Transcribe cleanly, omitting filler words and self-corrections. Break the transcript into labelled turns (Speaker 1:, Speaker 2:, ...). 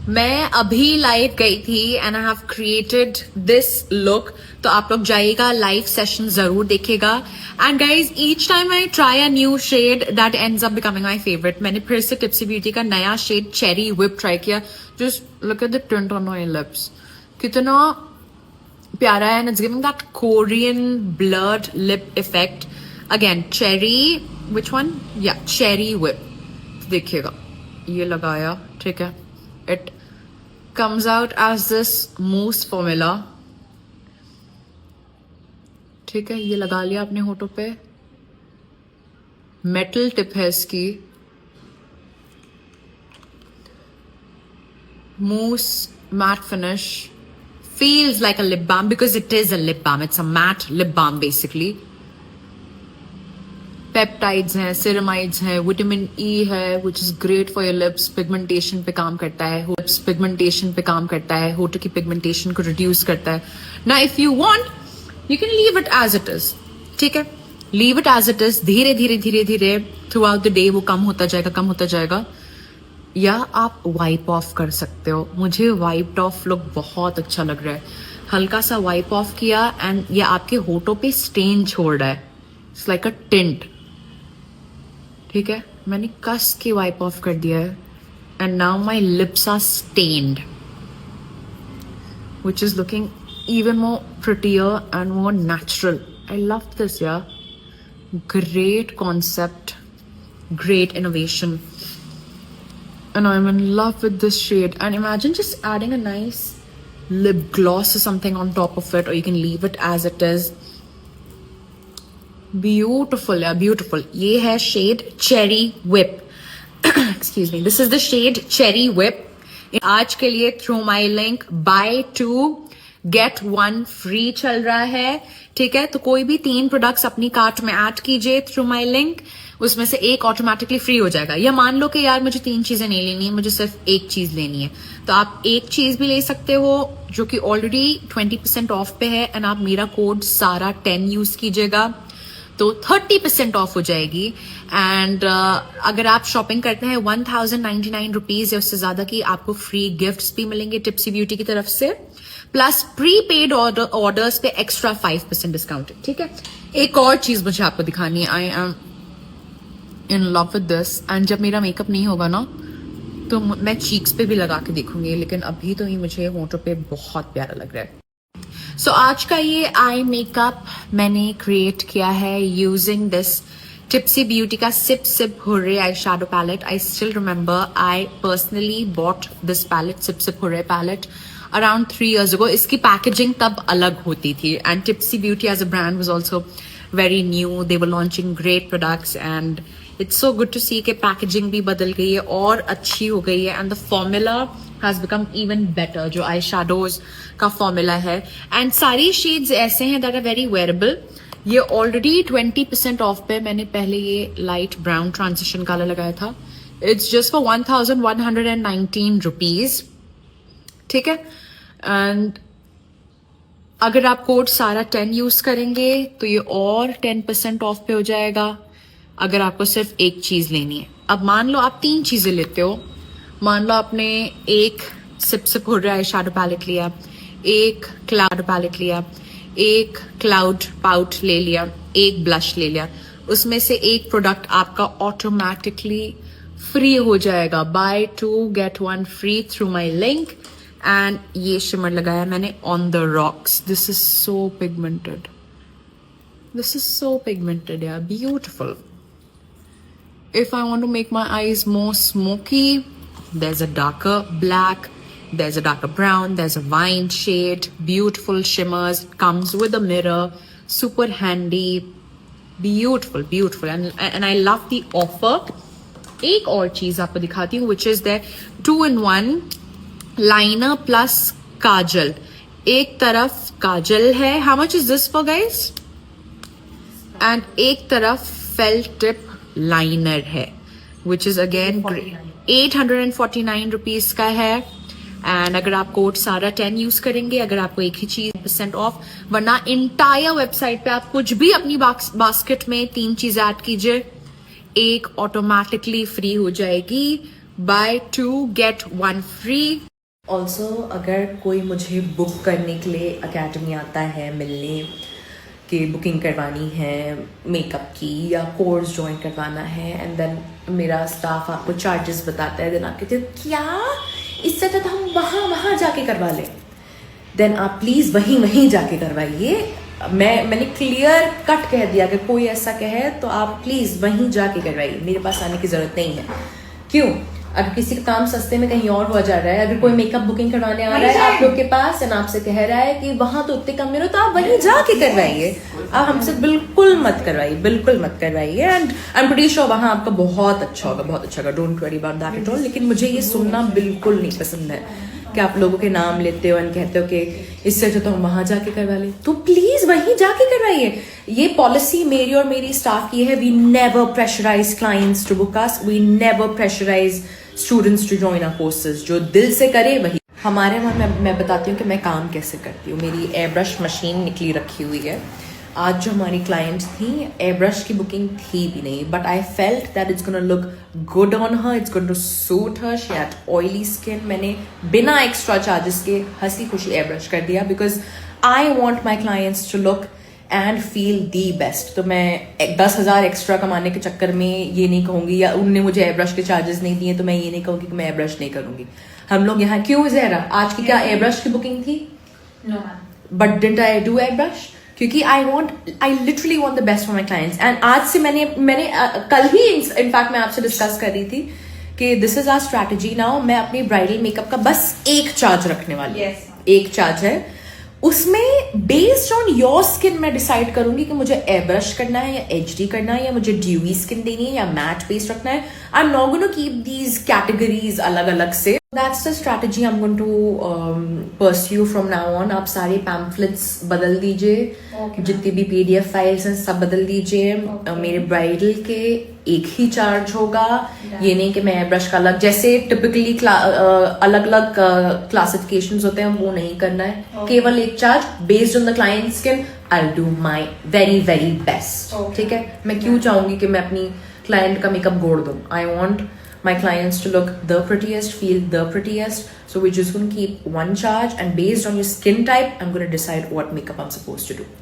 Speaker 1: मैं अभी लाइव गई थी and I have created this look, तो आप लोग जाइएगा, लाइव सेशन जरूर देखिएगा. And guys, each time I try a new shade that ends up becoming my favourite. मैंने फिर से टिप्सी ब्यूटी का नया शेड चेरी व्हिप ट्राई किया. Just look at the tint on my lips, कितना प्यारा है. And it's giving that Korean blurred lip effect. Again cherry, which one, या चेरी व्हिप. देखिएगा, ये लगाया, ठीक है. It comes out as this mousse formula. ठीक है, ये लगा लिया अपने होठों पे. मेटल टिप है इसकी. Mousse matte finish. Feels like a lip balm because it is a lip balm. It's a matte lip balm basically. Peptides हैं, सिरामाइड्स हैं, विटामिन ई है, which is great for your lips. Pigmentation पे काम करता है, lips pigmentation पे काम करता है, होठों की पिगमेंटेशन को रिड्यूस करता है. ना if you want you can leave it as it is. ठीक है, leave it as it is. धीरे धीरे धीरे धीरे थ्रू आउट द डे वो कम होता जाएगा, कम होता जाएगा. या आप वाइप ऑफ कर सकते हो. मुझे वाइप्ड ऑफ लुक बहुत अच्छा लग रहा है. हल्का सा वाइप ऑफ किया एंड ये आपके होठों पे स्टेन छोड़ रहा है. It's like a tint. ठीक है, मैंने कस के वाइप ऑफ कर दिया है. And now my lips are stained, which is looking even more prettier and more natural. I love this यार. Great concept, great innovation, and I'm in love with this shade. And imagine just adding a nice lip gloss or something on top of it, or you can leave it as it is. Beautiful, yeah, beautiful. ये है shade Cherry Whip. Excuse me. This is the shade Cherry Whip. आज के लिए through my link buy 2 get 1 free चल रहा है. ठीक है, तो कोई भी 3 प्रोडक्ट्स अपनी कार्ट में ऐड कीजिए थ्रू माई लिंक, उसमें से एक ऑटोमेटिकली फ्री हो जाएगा. या मान लो कि यार मुझे 3 चीजें नहीं लेनी है, मुझे सिर्फ एक चीज लेनी है, तो आप एक चीज भी ले सकते हो जो कि ऑलरेडी 20% ऑफ पे है. एंड आप मेरा कोड सारा 10 यूज कीजिएगा तो 30% ऑफ हो जाएगी. एंड अगर आप शॉपिंग करते हैं 1099 रुपीज या उससे ज्यादा की, आपको फ्री गिफ्ट्स भी मिलेंगे टिप्सी ब्यूटी की तरफ से, प्लस प्री पेड ऑर्डर्स पे एक्स्ट्रा 5% डिस्काउंट. ठीक है, एक और चीज मुझे आपको दिखानी है. I M in love with this. And जब मेरा मेकअप नहीं होगा ना, तो मैं चीक्स पे भी लगा के देखूंगी, लेकिन अभी तो ये मुझे होंठों पे बहुत प्यारा लग रहा है. सो आज का ये आई मेकअप मैंने क्रिएट किया है यूजिंग दिस टिप्सी ब्यूटी का sip SIP hurray eye shadow palette. I still remember I personally bought this palette, sip SIP hurray palette, around 3 years ago. इसकी पैकेजिंग तब अलग होती थी. And Tipsy Beauty as a brand was also very new. They were launching great products and it's so good to see के packaging भी बदल गई है और अच्छी हो गई है. And the formula has become even better, जो आई शैडोज का फॉर्मूला है. एंड सारी शेड्स ऐसे हैं दैट आर वेरी वेयरेबल. ये ऑलरेडी 20% ऑफ पे. मैंने पहले ये लाइट ब्राउन ट्रांजिशन कलर लगाया था. It's just for 1119 rupees. ठीक है, एंड अगर आप कोड सारा 10 यूज करेंगे तो ये और 10% ऑफ पे हो जाएगा अगर आपको सिर्फ एक चीज लेनी है. अब मान लो आप 3 चीजें लेते हो. मान लो आपने एक Sip SIP hurray eye shadow palette लिया, एक क्लाउड पैलेट लिया, एक क्लाउड पाउट ले लिया, एक ब्लश ले लिया. उसमें से एक प्रोडक्ट आपका ऑटोमेटिकली फ्री हो जाएगा. Buy 2 get 1 free through my link. And ये शिमर लगाया मैंने on the rocks. This is so pigmented. This is so pigmented यार, beautiful. If I want to make my eyes more smoky, there's a darker black, there's a darker brown, there's a wine shade, beautiful shimmers, comes with a mirror, super handy, beautiful, beautiful. And I love the offer. एक और चीज आपको दिखाती हूँ, which is their 2-in-1 liner plus काजल. एक तरफ काजल है. How much is this for, guys? And एक तरफ felt tip लाइनर है, विच इज अगेन 849 रुपीज का है. एंड अगर आप कोड सारा 10 यूज करेंगे, अगर आपको एक ही चीज % ऑफ, वरना इंटायर वेबसाइट पे आप कुछ भी अपनी बास्केट में 3 चीज ऐड कीजिए, एक ऑटोमेटिकली फ्री हो जाएगी. Bye 2 get 1 free.
Speaker 2: ऑल्सो अगर कोई मुझे बुक करने के लिए अकेडमी आता है मिलने कि बुकिंग करवानी है मेकअप की या कोर्स ज्वाइन करवाना है एंड देन मेरा स्टाफ आपको चार्जेस बताता है, देन आप कहते हो क्या इससे तो हम वहाँ जाके करवा लें, देन आप प्लीज़ वहीं जाके करवाइए। मैंने क्लियर कट कह दिया कि कोई ऐसा कहे तो आप प्लीज़ वहीं जाके करवाइए, मेरे पास आने की ज़रूरत नहीं है। क्यों? अगर किसी का काम सस्ते में कहीं और हुआ जा रहा है, अगर कोई मेकअप बुकिंग करवाने आ रहा है आप लोग के पास एंड आपसे कह रहा है कि वहां तो उतने कम में हो, तो आप वहीं जाके करवाइए। आप हमसे बिल्कुल मत करवाइए, बिल्कुल मत करवाइए। And I am pretty sure वहां आपका बहुत अच्छा होगा, बहुत अच्छा होगा, don't worry about that at all. लेकिन मुझे ये सुनना बिल्कुल नहीं पसंद है कि आप लोगों के नाम लेते हो एंड कहते हो कि इससे अच्छा तो हम वहां जाके करवा लें। तो प्लीज वहीं जाके करवाइए। ये पॉलिसी मेरी और मेरी स्टाफ की है। We never pressurise clients to book us, we never pressurise students to join our courses. जो दिल से करे वही। हमारे वहाँ मैं बताती हूँ कि मैं काम कैसे करती हूँ। मेरी एयर ब्रश मशीन निकली रखी हुई है। आज जो हमारी क्लाइंट्स थी, एयर ब्रश की बुकिंग थी भी नहीं, but I felt that it's gonna look good on her, it's going to suit her, she had oily skin. मैंने बिना एक्स्ट्रा चार्जेस के हंसी खुशी एयर ब्रश कर दिया because I want my clients to look and feel the best. तो मैं 10,000 extra कमाने के चक्कर में ये नहीं कहूंगी, या उनने मुझे एयर ब्रश के चार्जेस नहीं दिए तो मैं ये नहीं कहूंगी कि मैं एयर ब्रश नहीं करूंगी। हम लोग यहाँ क्यों ज़हरा, आज की क्या एयर ब्रश की बुकिंग थी? No, but didn't I do air brush? क्योंकि I literally want the best for my clients. And आज से मैंने कल ही इनफैक्ट मैं आपसे डिस्कस कर रही थी कि this is our strategy now. मैं अपनी ब्राइडल मेकअप का बस एक चार्ज रखने वाली हूँ। एक चार्ज है, उसमें बेस्ड ऑन योर स्किन मैं डिसाइड करूंगी कि मुझे एयर ब्रश करना है या एचडी करना है या मुझे ड्यूई स्किन देनी है या मैट बेस्ड रखना है। I am not gonna keep these categories अलग अलग से। That's the strategy I am going to pursue from now on. आप सारे पैम्फलेट्स बदल दीजिए, जितनी भी पीडीएफ फाइल्स हैं सब बदल दीजिए। मेरे ब्राइडल के एक ही चार्ज होगा। ये नहीं कि मैं एयर ब्रश का अलग, जैसे टिपिकली अलग अलग क्लासिफिकेशंस होते हैं, वो नहीं करना है। केवल एक charge based on the client skin. I will do my very very best. ठीक है? मैं क्यों चाहूंगी कि मैं अपनी क्लाइंट का मेकअप गोड़ दूं? I want my clients to look the prettiest, feel the prettiest. So we're just going to keep one charge, and based on your skin type, I'm going to decide what makeup I'm supposed to do.